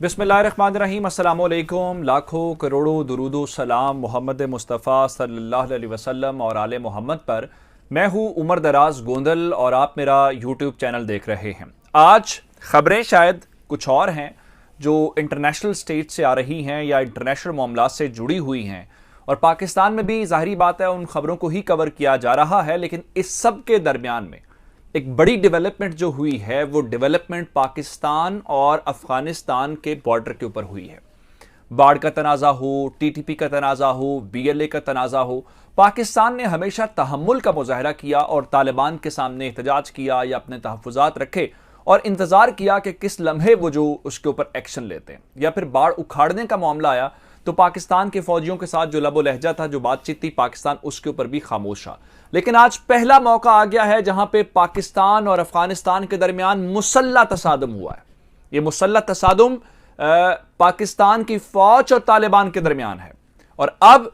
बिस्मिल्लाहिर्रहमानिर्रहीम, अस्सलामुअलैकुम। लाखों करोड़ों दुरूदो सलाम मोहम्मद मुस्तफ़ा सल्लल्लाहु अलैहि वसल्लम और आले मोहम्मद पर। मैं हूँ उमर दराज गोंदल और आप मेरा यूट्यूब चैनल देख रहे हैं। आज ख़बरें शायद कुछ और हैं जो इंटरनेशनल स्टेज से आ रही हैं या इंटरनेशनल मामलात से जुड़ी हुई हैं, और पाकिस्तान में भी ज़ाहिरी बात है उन ख़बरों को ही कवर किया जा रहा है। लेकिन इस सब के दरमियान में एक बड़ी डेवलपमेंट जो हुई है वो डेवलपमेंट पाकिस्तान और अफगानिस्तान के बॉर्डर के ऊपर हुई है। बाढ़ का तनाज़ा हो, टीटीपी का तनाज़ा हो, बीएलए का तनाज़ा हो, पाकिस्तान ने हमेशा तहम्मुल का मुजाहरा किया और तालिबान के सामने एहतजाज किया या अपने तहफ़्फ़ुज़ात रखे और इंतज़ार किया कि किस लम्हे वो जो उसके ऊपर एक्शन लेते हैं। या फिर बाढ़ उखाड़ने का मामला आया तो पाकिस्तान के फौजियों के साथ जो लबो लहजा था, जो बातचीत थी, पाकिस्तान उसके ऊपर भी खामोश था। लेकिन आज पहला मौका आ गया है जहां पे पाकिस्तान और अफगानिस्तान के दरमियान मुसल्ला तसादुम हुआ है। ये मुसल्ला तसादुम पाकिस्तान की फौज और तालिबान के दरमियान है, और अब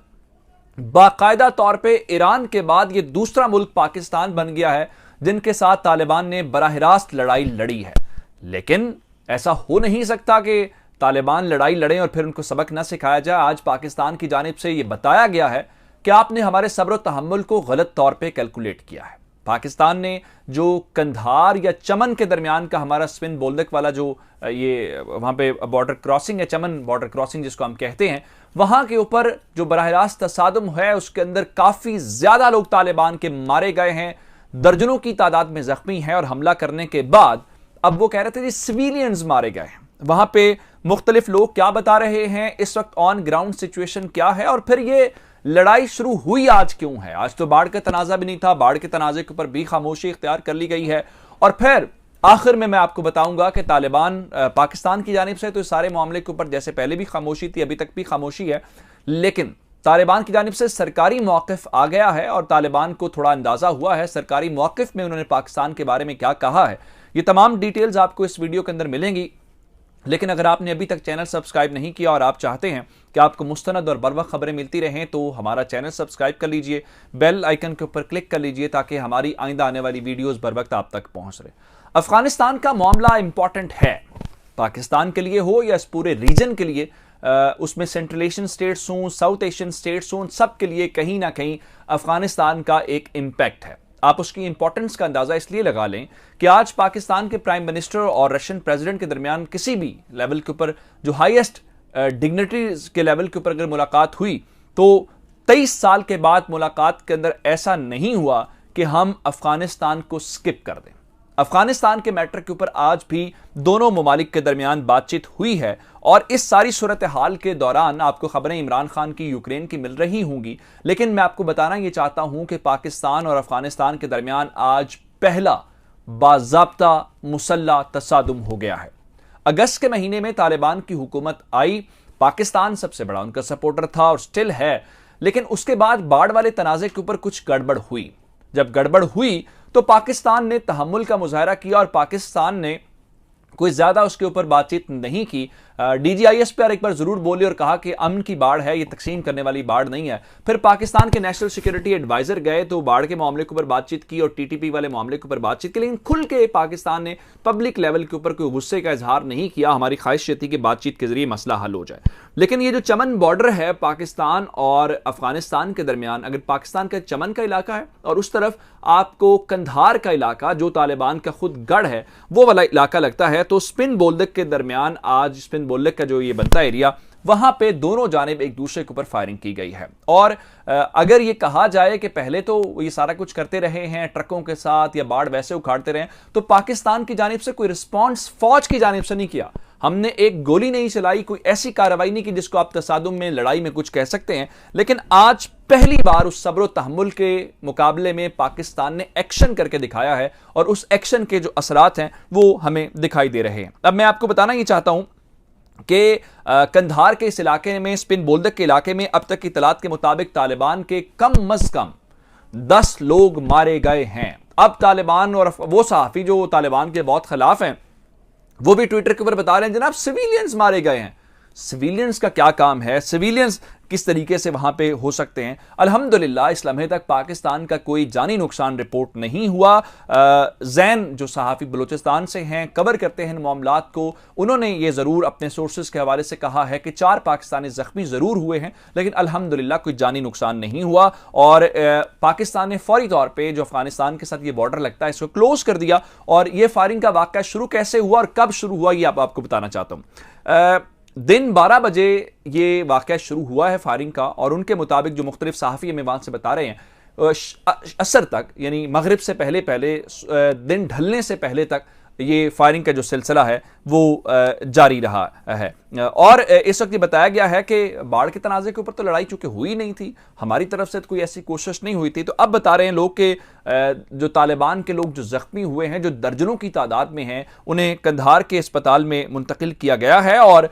बाकायदा तौर पे ईरान के बाद ये दूसरा मुल्क पाकिस्तान बन गया है जिनके साथ तालिबान ने बराह रास्त लड़ाई लड़ी है। लेकिन ऐसा हो नहीं सकता कि तालिबान लड़ाई लड़ें और फिर उनको सबक न सिखाया जाए। आज पाकिस्तान की जानिब से यह बताया गया है कि आपने हमारे सब्र और तहम्मुल को गलत तौर पे कैलकुलेट किया है। पाकिस्तान ने जो कंधार या चमन के दरमियान का हमारा स्पिन बोल्दक वाला जो ये वहां पे बॉर्डर क्रॉसिंग है, चमन बॉर्डर क्रॉसिंग जिसको हम कहते हैं, वहां के ऊपर जो बराह रास्त तसादुम है उसके अंदर काफी ज्यादा लोग तालिबान के मारे गए हैं, दर्जनों की तादाद में जख्मी हैं, और हमला करने के बाद अब वो कह रहे थे जी सिविलियंस मारे गए हैं। वहां पे मुख्तलिफ लोग क्या बता रहे हैं, इस वक्त ऑन ग्राउंड सिचुएशन क्या है, और फिर ये लड़ाई शुरू हुई आज क्यों है। आज तो बाढ़ का तनाजा भी नहीं था, बाढ़ के तनाजे के ऊपर भी खामोशी इख्तियार कर ली गई है। और फिर आखिर में मैं आपको बताऊंगा कि तालिबान पाकिस्तान की जानिब से तो इस सारे मामले के ऊपर जैसे पहले भी खामोशी थी, अभी तक भी खामोशी है, लेकिन तालिबान की जानिब से सरकारी मौक़िफ़ आ गया है और तालिबान को थोड़ा अंदाजा हुआ है सरकारी मौक़िफ़ में उन्होंने पाकिस्तान के बारे में क्या कहा है। ये तमाम डिटेल्स आपको इस वीडियो के अंदर मिलेंगी। लेकिन अगर आपने अभी तक चैनल सब्सक्राइब नहीं किया और आप चाहते हैं कि आपको मुस्तनद और बरवक्त खबरें मिलती रहें तो हमारा चैनल सब्सक्राइब कर लीजिए, बेल आइकन के ऊपर क्लिक कर लीजिए ताकि हमारी आइंदा आने वाली वीडियोस बरवक्त आप तक पहुंच रहे। अफगानिस्तान का मामला इंपॉर्टेंट है, पाकिस्तान के लिए हो या इस पूरे रीजन के लिए। उसमें सेंट्रल एशियन स्टेट्स हों, साउथ एशियन स्टेट्स हों, सब के लिए कहीं ना कहीं अफगानिस्तान का एक इम्पैक्ट है। आप उसकी इंपॉर्टेंस का अंदाजा इसलिए लगा लें कि आज पाकिस्तान के प्राइम मिनिस्टर और रशियन प्रेसिडेंट के दरमियान किसी भी लेवल के ऊपर जो हाईएस्ट डिग्निटरीज के लेवल के ऊपर अगर मुलाकात हुई तो 23 साल के बाद मुलाकात के अंदर ऐसा नहीं हुआ कि हम अफगानिस्तान को स्किप कर दें। अफगानिस्तान के मैटर के ऊपर आज भी दोनों ममालिक के दरमियान बातचीत हुई है, और इस सारी सूरत हाल के दौरान आपको खबरें इमरान खान की, यूक्रेन की मिल रही होंगी। लेकिन मैं आपको बताना यह चाहता हूं कि पाकिस्तान और अफगानिस्तान के दरमियान आज पहला बाज़ाब्ता मुसल्ला तसादुम हो गया है। अगस्त के महीने में तालिबान की हुकूमत आई, पाकिस्तान सबसे बड़ा उनका सपोर्टर था और स्टिल है, लेकिन उसके बाद बाढ़ वाले तनाजे के ऊपर कुछ गड़बड़ हुई। जब गड़बड़ हुई तो पाकिस्तान ने तहम्मुल का मुजाहरा किया और पाकिस्तान ने कोई ज्यादा उसके ऊपर बातचीत नहीं की। डीजीआईएस पर एक बार जरूर बोले और कहा कि अमन की बाढ़ है, ये तकसीम करने वाली बाढ़ नहीं है। फिर पाकिस्तान के नेशनल सिक्योरिटी एडवाइजर गए तो बाढ़ के मामले के ऊपर बातचीत की और टीटीपी वाले मामले के ऊपर बातचीत की, लेकिन खुल के पाकिस्तान ने पब्लिक लेवल के ऊपर कोई गुस्से का इजहार नहीं किया। हमारी ख्वाहिश थी कि बातचीत के जरिए मसला हल हो जाए। लेकिन ये जो चमन बॉर्डर है पाकिस्तान और अफगानिस्तान के दरमियान, अगर पाकिस्तान का चमन का इलाका है और उस तरफ आपको कंधार का इलाका जो तालिबान का खुद गढ़ है वो वाला इलाका लगता है, तो स्पिन बोल्दक के दरमियान आज स्पिन बोल्दक का जो ये बनता एरिया, वहां पे दोनों जानिब एक दूसरे के ऊपर फायरिंग की गई है। और अगर ये कहा जाए कि पहले तो ये सारा कुछ करते रहे हैं ट्रकों के साथ या बाढ़ वैसे उखाड़ते रहे, तो पाकिस्तान की जानिब से कोई रिस्पॉन्स फौज की जानिब से नहीं किया। हमने एक गोली नहीं चलाई, कोई ऐसी कार्रवाई नहीं की जिसको आप तसादुम में, लड़ाई में कुछ कह सकते हैं। लेकिन आज पहली बार उस सब्र तहम्मुल के मुकाबले में पाकिस्तान ने एक्शन करके दिखाया है, और उस एक्शन के जो असरात हैं वो हमें दिखाई दे रहे हैं। अब मैं आपको बताना ये चाहता हूं कि कंधार के इस इलाके में, स्पिन बोल्दक के इलाके में अब तक की इतलात के मुताबिक तालिबान के कम अज कम 10 लोग मारे गए हैं। अब तालिबान और वो सहाफी जो तालिबान के बहुत खिलाफ हैं वो भी ट्विटर के ऊपर बता रहे हैं जनाब सिविलियंस मारे गए हैं। सिविलियंस का क्या काम है, सिविलियंस किस तरीके से वहां पे हो सकते हैं। अल्हम्दुलिल्लाह इस लम्हे तक पाकिस्तान का कोई जानी नुकसान रिपोर्ट नहीं हुआ। जैन जो सहाफ़ी बलूचिस्तान से हैं, कवर करते हैं इन मामलात को, उन्होंने ये ज़रूर अपने सोर्सेज के हवाले से कहा है कि 4 पाकिस्तानी ज़ख्मी ज़रूर हुए हैं, लेकिन अल्हम्दुलिल्लाह कोई जानी नुकसान नहीं हुआ। और पाकिस्तान ने फौरी तौर पर जो अफगानिस्तान के साथ ये बॉर्डर लगता है इसको क्लोज कर दिया। और ये फायरिंग का वाक़या शुरू कैसे हुआ और कब शुरू हुआ ये आपको बताना चाहता हूँ। दिन 12 बजे ये वाक़या शुरू हुआ है फायरिंग का, और उनके मुताबिक जो मुख्तलिफ सहाफ़ी हमें वहाँ से बता रहे हैं, असर तक यानी मगरिब से पहले दिन ढलने से पहले तक ये फायरिंग का जो सिलसिला है वो जारी रहा है। और इस वक्त ये बताया गया है कि बाढ़ के तनाज़े के ऊपर तो लड़ाई चूंकि हुई नहीं थी, हमारी तरफ से तो कोई ऐसी कोशिश नहीं हुई थी। तो अब बता रहे हैं लोग कि जो तालिबान के लोग जो ज़ख्मी हुए हैं, जो दर्जनों की तादाद में हैं, उन्हें कंधार के अस्पताल में मुंतकिल किया गया है और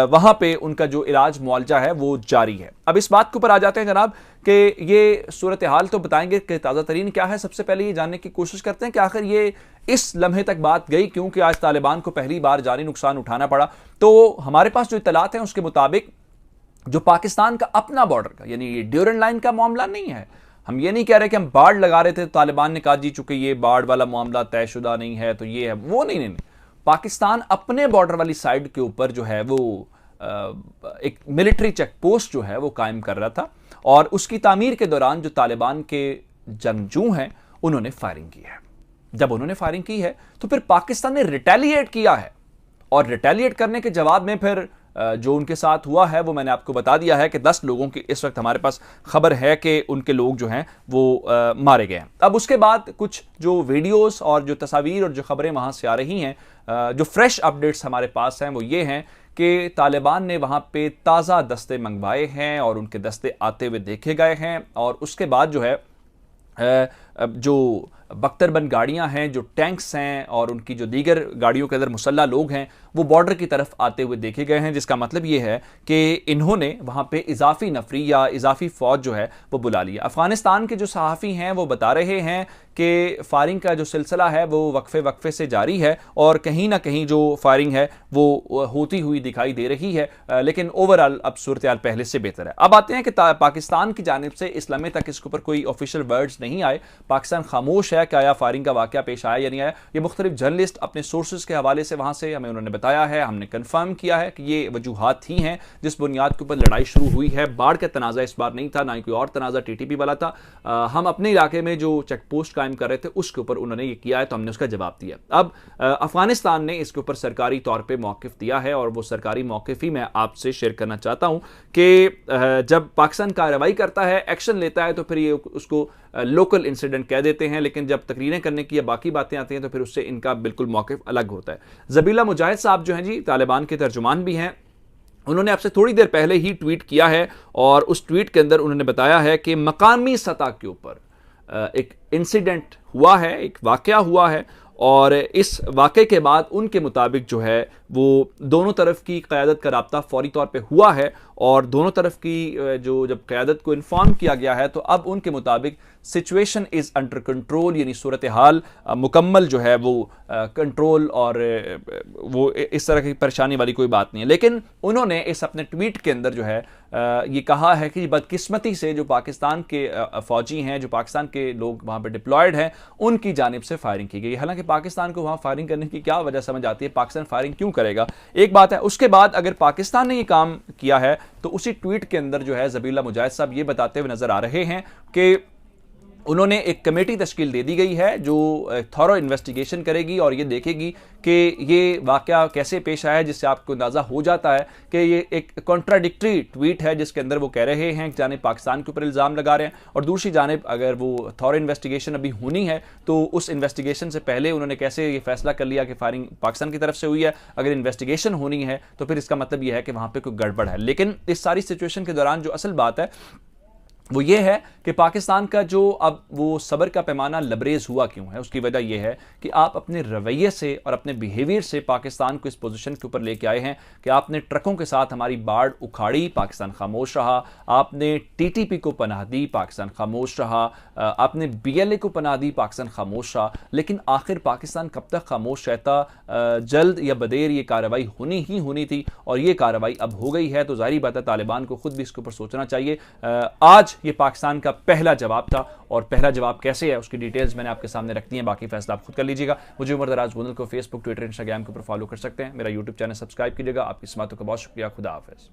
वहाँ पे उनका जो इलाज मुआलजा है वो जारी है। अब इस बात के ऊपर आ जाते हैं जनाब कि ये सूरत हाल तो बताएंगे कि ताज़ा तरीन क्या है। सबसे पहले ये जानने की कोशिश करते हैं कि आखिर ये इस लम्हे तक बात गई क्योंकि आज तालिबान को पहली बार जानी नुकसान उठाना पड़ा। तो हमारे पास जो इत्तलात हैं उसके मुताबिक जो पाकिस्तान का अपना बॉर्डर का यानी ये ड्यूरेंट लाइन का मामला नहीं है। हम ये नहीं कह रहे कि हम बाढ़ लगा रहे थे तो तालिबान ने कहा जी चूंकि ये बाढ़ वाला मामला तयशुदा नहीं है तो ये है वो नहीं। पाकिस्तान अपने बॉर्डर वाली साइड के ऊपर जो है वो एक मिलिट्री चेक पोस्ट जो है वो कायम कर रहा था, और उसकी तामीर के दौरान जो तालिबान के जंगजू हैं उन्होंने फायरिंग की है। जब उन्होंने फायरिंग की है तो फिर पाकिस्तान ने रिटेलिएट किया है, और रिटेलिएट करने के जवाब में फिर जो उनके साथ हुआ है वो मैंने आपको बता दिया है कि 10 लोगों की इस वक्त हमारे पास खबर है कि उनके लोग जो हैं वो मारे गए हैं। अब उसके बाद कुछ जो वीडियोस और जो तस्वीर और जो खबरें वहाँ से आ रही हैं, जो फ्रेश अपडेट्स हमारे पास हैं वो ये हैं कि तालिबान ने वहाँ पे ताज़ा दस्ते मंगवाए हैं और उनके दस्ते आते हुए देखे गए हैं। और उसके बाद जो है जो बख्तरबंद गाड़ियां हैं, जो टैंक्स हैं और उनकी जो दीगर गाड़ियों के अंदर मुसल्ला लोग हैं वो बॉर्डर की तरफ आते हुए देखे गए हैं, जिसका मतलब ये है कि इन्होंने वहाँ पे इजाफी नफरी या इजाफी फ़ौज जो है वो बुला लिया। अफ़गानिस्तान के जो सहाफ़ी हैं वो बता रहे हैं कि फायरिंग का जो सिलसिला है वो वक्फे से जारी है और कहीं ना कहीं जो फायरिंग है वो होती हुई दिखाई दे रही है, लेकिन ओवरऑल अब सूरत हाल पहले से बेहतर है। अब आते हैं कि पाकिस्तान की जानिब से इस लम्हे तक इसके ऊपर कोई ऑफिशियल वर्ड्स नहीं आए। पाकिस्तान खामोश है कि आया फायरिंग का वाक़या पेश आया या नहीं आया। ये मुख्तलिफ जर्नलिस्ट अपने सोर्सेज के हवाले से वहाँ से हमें उन्होंने बताया है, हमने कन्फर्म किया है कि ये वजूहात ही हैं जिस बुनियाद के ऊपर लड़ाई शुरू हुई है। बाढ़ का तनाज़ा इस बार नहीं था, ना ही कोई और तनाज़ा टीटीपी वाला था। हम अपने इलाके में जो चेक पोस्ट कायम कर रहे थे उसके ऊपर उन्होंने ये किया है तो हमने उसका जवाब दिया। अब अफगानिस्तान ने इसके ऊपर सरकारी तौर पर मौक़िफ़ दिया है और वो सरकारी मौक़िफ़ ही मैं आपसे शेयर करना चाहता हूँ कि जब पाकिस्तान कार्रवाई करता है, एक्शन लेता है, तो फिर ये उसको लोकल इंसिडेंट कह देते हैं, लेकिन जब तकरीरें करने की या बाकी बातें आती हैं तो फिर उससे इनका बिल्कुल मौक़िफ़ अलग होता है। ज़बीला मुजाहिद साहब जो हैं जी, तालिबान के तर्जुमान भी हैं, उन्होंने आपसे थोड़ी देर पहले ही ट्वीट किया है और उस ट्वीट के अंदर उन्होंने बताया है कि मकामी सतह के ऊपर एक इंसिडेंट हुआ है, एक वाक़या हुआ है, और इस वाक़े के बाद उनके मुताबिक जो है वो दोनों तरफ की क़यादत का राब्ता फौरी तौर पे हुआ है और दोनों तरफ की जो जब क़यादत को इन्फॉर्म किया गया है तो अब उनके मुताबिक सिचुएशन इज़ अंडर कंट्रोल, यानी सूरत हाल मुकम्मल जो है वो कंट्रोल और वो इस तरह की परेशानी वाली कोई बात नहीं है। लेकिन उन्होंने इस अपने ट्वीट के अंदर जो है ये कहा है कि बदकिस्मती से जो पाकिस्तान के फ़ौजी हैं, जो पाकिस्तान के लोग वहाँ पर डिप्लॉयड हैं, उनकी जानिब से फायरिंग की गई। हालांकि पाकिस्तान को वहाँ फायरिंग करने की क्या वजह समझ आती है, पाकिस्तान फायरिंग क्यों करेगा, एक बात है। उसके बाद अगर पाकिस्तान ने ये काम किया है तो उसी ट्वीट के अंदर जो है ज़बीला मुजाहिद साहब ये बताते हुए नजर आ रहे हैं कि उन्होंने एक कमेटी तश्कील दे दी गई है जो थॉरो इन्वेस्टिगेशन करेगी और ये देखेगी कि ये वाक़या कैसे पेश आया, जिससे आपको अंदाज़ा हो जाता है कि ये एक कॉन्ट्राडिक्टरी ट्वीट है जिसके अंदर वो कह रहे हैं कि जानिब पाकिस्तान के ऊपर इल्ज़ाम लगा रहे हैं और दूसरी जानिब अगर वो थॉरो इन्वेस्टिगेशन अभी होनी है तो उस इन्वेस्टिगेशन से पहले उन्होंने कैसे ये फैसला कर लिया कि फायरिंग पाकिस्तान की तरफ से हुई है। अगर इन्वेस्टिगेशन होनी है तो फिर इसका मतलब यह है कि वहाँ पर कोई गड़बड़ है। लेकिन इस सारी सिचुएशन के दौरान जो असल बात है वो ये है कि पाकिस्तान का जो अब वो सब्र का पैमाना लबरेज हुआ क्यों है। उसकी वजह यह है कि आप अपने रवैये से और अपने बिहेवियर से पाकिस्तान को इस पोजीशन के ऊपर लेके आए हैं कि आपने ट्रकों के साथ हमारी बाढ़ उखाड़ी, पाकिस्तान खामोश रहा। आपने टीटीपी को पनाह दी, पाकिस्तान खामोश रहा। आपने बीएलए को पनाह दी, पाकिस्तान खामोश रहा। लेकिन आखिर पाकिस्तान कब तक खामोश रहता? जल्द या बदेर ये कार्रवाई होनी ही होनी थी और ये कार्रवाई अब हो गई है। तो जाहिर बात है तालिबान को खुद भी इसके ऊपर सोचना चाहिए। आज ये पाकिस्तान का पहला जवाब था और पहला जवाब कैसे है उसकी डिटेल्स मैंने आपके सामने रख दी है, बाकी फैसला आप खुद कर लीजिएगा। मुझे उमर दराज गोंदल को फेसबुक, ट्विटर, इंस्टाग्राम के ऊपर फॉलो कर सकते हैं। मेरा यूट्यूब चैनल सब्सक्राइब कीजिएगा। आपकी समातों का बहुत शुक्रिया। खुदा हाफिज़।